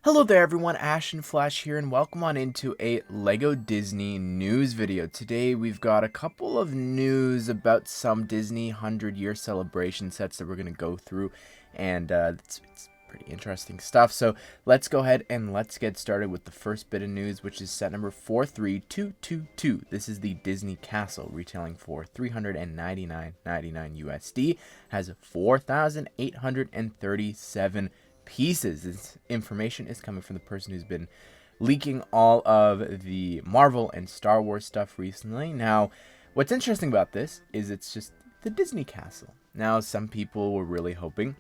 Hello there everyone, Ashnflash here, and welcome on into a LEGO Disney news video. Today we've got a couple of news about some Disney 100-year celebration sets that we're going to go through, and it's pretty interesting stuff. So let's go ahead and let's get started with the first bit of news, which is set number 43222. This is the Disney Castle, retailing for $399.99 USD, has 4,837 pieces. This information is coming from the person who's been leaking all of the Marvel and Star Wars stuff recently. Now, what's interesting about this is it's just the Disney Castle. Now, some people were really hoping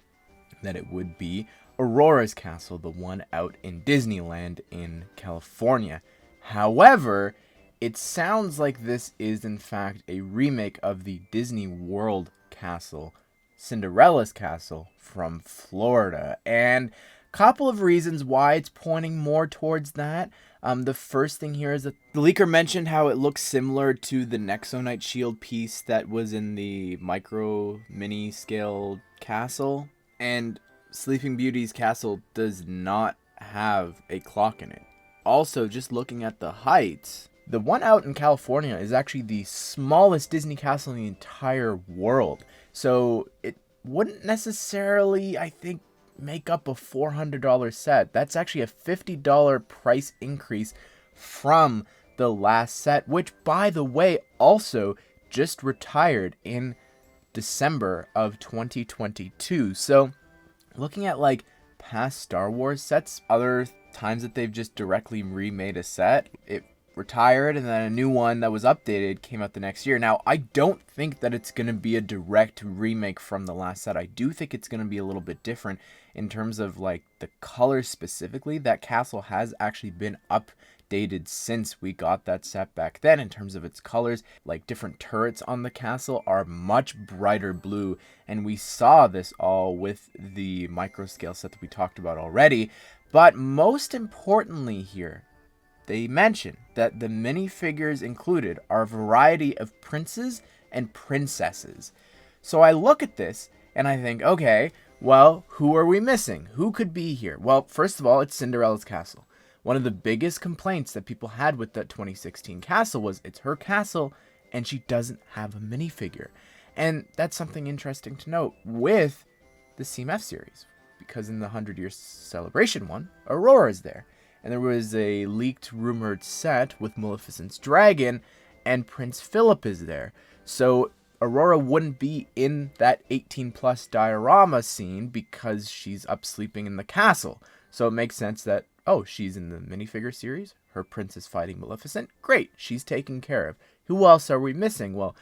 that it would be Aurora's castle, the one out in Disneyland in California. However, it sounds like this is in fact a remake of the Disney World castle, Cinderella's castle from Florida, and a couple of reasons why it's pointing more towards that. The first thing here is that the leaker mentioned how it looks similar to the Nexonite shield piece that was in the micro mini scale castle, and Sleeping Beauty's castle does not have a clock in it. Also, just looking at the heights, the one out in California is actually the smallest Disney castle in the entire world. So it wouldn't necessarily, I think, make up a $400 set. That's actually a $50 price increase from the last set, which, by the way, also just retired in December of 2022. So looking at like past Star Wars sets, other times that they've just directly remade a set, it retired and then a new one that was updated came out the next year. Now, I don't think that it's going to be a direct remake from the last set. I do think it's going to be a little bit different in terms of like the colors specifically. That castle has actually been updated since we got that set back then in terms of its colors. Like different turrets on the castle are much brighter blue, and we saw this all with the micro scale set that we talked about already. But most importantly here, they mention that the minifigures included are a variety of princes and princesses. So I look at this and I think, okay, well, who are we missing? Who could be here? Well, first of all, it's Cinderella's castle. One of the biggest complaints that people had with that 2016 castle was it's her castle and she doesn't have a minifigure. And that's something interesting to note with the CMF series, because in the 100-year celebration one, Aurora's there. And there was a leaked rumored set with Maleficent's dragon, and Prince Philip is there. So Aurora wouldn't be in that 18+ diorama scene because she's up sleeping in the castle. So it makes sense that, oh, she's in the minifigure series, her prince is fighting Maleficent, great, she's taken care of. Who else are we missing? Well,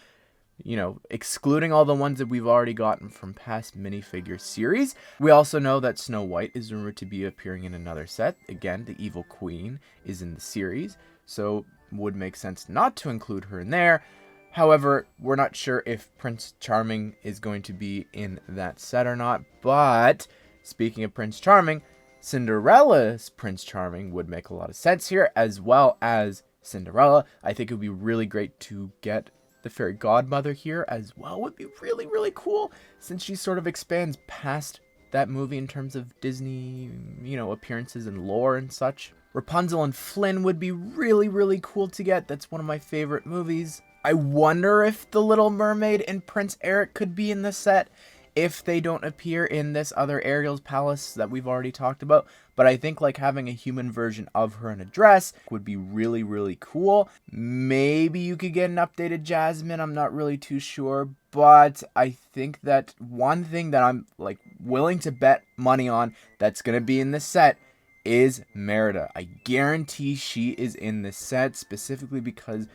you know, excluding all the ones that we've already gotten from past minifigure series, we also know that Snow White is rumored to be appearing in another set. Again, the Evil Queen is in the series, so would make sense not to include her in there. However, we're not sure if Prince Charming is going to be in that set or not. But speaking of Prince Charming, Cinderella's Prince Charming would make a lot of sense here, as well as Cinderella. I think it would be really great to get the fairy godmother here as well. Would be really, really cool, since she sort of expands past that movie in terms of Disney, you know, appearances and lore and such. Rapunzel and Flynn would be really, really cool to get. That's one of my favorite movies. I wonder if The Little Mermaid and Prince Eric could be in the set if they don't appear in this other Ariel's palace that we've already talked about. But I think like having a human version of her in a dress would be really, really cool. Maybe you could get an updated Jasmine. I'm not really too sure. But I think that one thing that I'm like willing to bet money on that's going to be in this set is Merida. I guarantee she is in this set, specifically because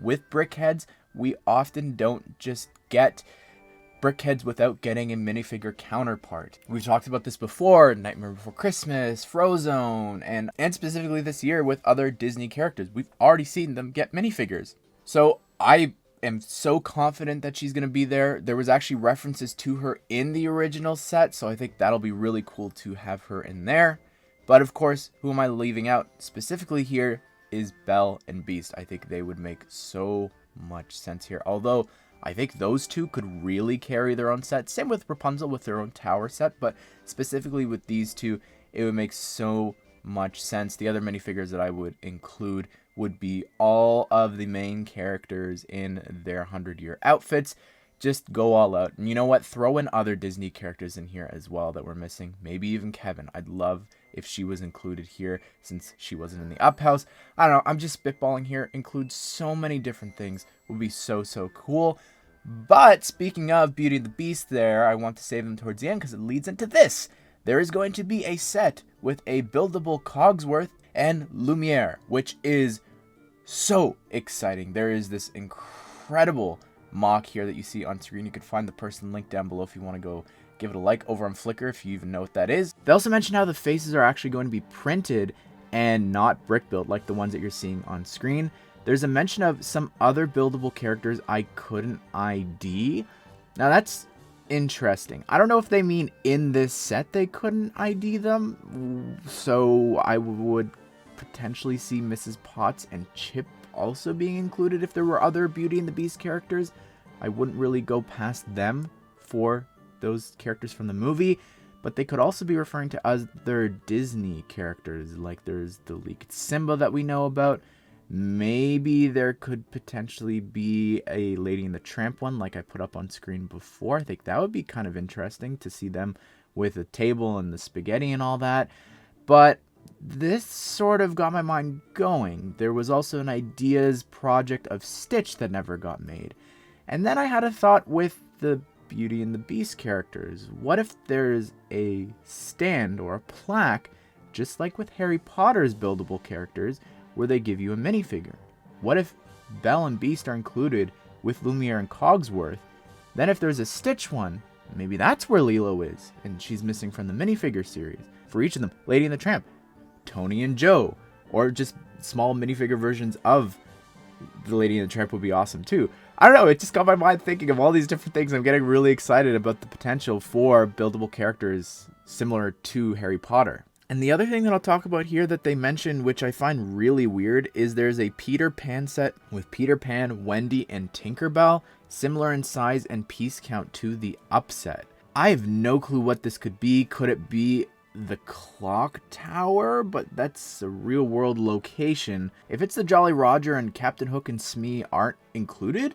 with Brickheads, we often don't just get Brickheads without getting a minifigure counterpart. We've talked about this before, Nightmare Before Christmas, Frozone, and specifically this year with other Disney characters. We've already seen them get minifigures. So I am so confident that she's going to be there. There was actually references to her in the original set, so I think that'll be really cool to have her in there. But of course, who am I leaving out specifically here is Belle and Beast. I think they would make so much sense here. Although I think those two could really carry their own set. Same with Rapunzel with their own tower set, but specifically with these two, it would make so much sense. The other minifigures that I would include would be all of the main characters in their 100-year outfits. Just go all out. And you know what? Throw in other Disney characters in here as well that we're missing. Maybe even Kevin. I'd love if she was included here since she wasn't in the Up House. I don't know. I'm just spitballing here. Include so many different things. Would be so cool. But speaking of Beauty and the Beast there, I want to save them towards the end because it leads into this. There is going to be a set with a buildable Cogsworth and Lumiere, which is so exciting. There is this incredible mock here that you see on screen. You can find the person link down below if you want to go give it a like over on Flickr if you even know what that is. They also mentioned how the faces are actually going to be printed and not brick built like the ones that you're seeing on screen. There's a mention of some other buildable characters I couldn't ID. Now that's interesting. I don't know if they mean in this set they couldn't ID them, so I would potentially see Mrs. Potts and Chip also being included if there were other Beauty and the Beast characters. I wouldn't really go past them for those characters from the movie, but they could also be referring to other Disney characters, like there's the leaked Simba that we know about. Maybe there could potentially be a Lady and the Tramp one like I put up on screen before. I think that would be kind of interesting to see them with a table and the spaghetti and all that. But this sort of got my mind going. There was also an ideas project of Stitch that never got made. And then I had a thought with the Beauty and the Beast characters. What if there's a stand or a plaque, just like with Harry Potter's buildable characters, where they give you a minifigure? What if Belle and Beast are included with Lumiere and Cogsworth? Then if there's a Stitch one, maybe that's where Lilo is, and she's missing from the minifigure series. For each of them, Lady and the Tramp, Tony and Joe, or just small minifigure versions of the Lady and the Tramp would be awesome too. I don't know, it just got my mind thinking of all these different things. I'm getting really excited about the potential for buildable characters similar to Harry Potter. And the other thing that I'll talk about here that they mentioned, which I find really weird, is there's a Peter Pan set with Peter Pan, Wendy, and Tinkerbell, similar in size and piece count to the Up set. I have no clue what this could be. Could it be the clock tower? But that's a real world location. If it's the Jolly Roger and Captain Hook and Smee aren't included,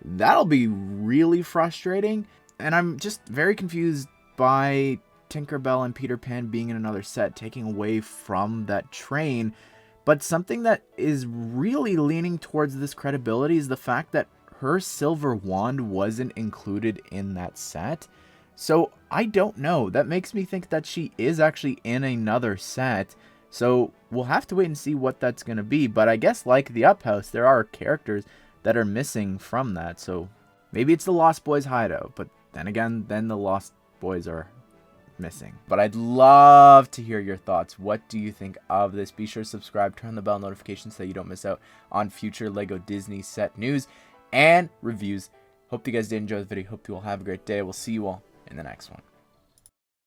that'll be really frustrating. And I'm just very confused by Tinkerbell and Peter Pan being in another set, taking away from that train. But something that is really leaning towards this credibility is the fact that her silver wand wasn't included in that set. So I don't know. That makes me think that she is actually in another set. So we'll have to wait and see what that's going to be. But I guess like the Up House, there are characters that are missing from that. So maybe it's the Lost Boys hideout. But then again, then the Lost Boys are missing. But I'd love to hear your thoughts. What do you think of this? Be sure to subscribe, turn on the bell notifications so you don't miss out on future LEGO Disney set news and reviews. Hope you guys did enjoy the video. Hope you all have a great day. We'll see you all in the next one.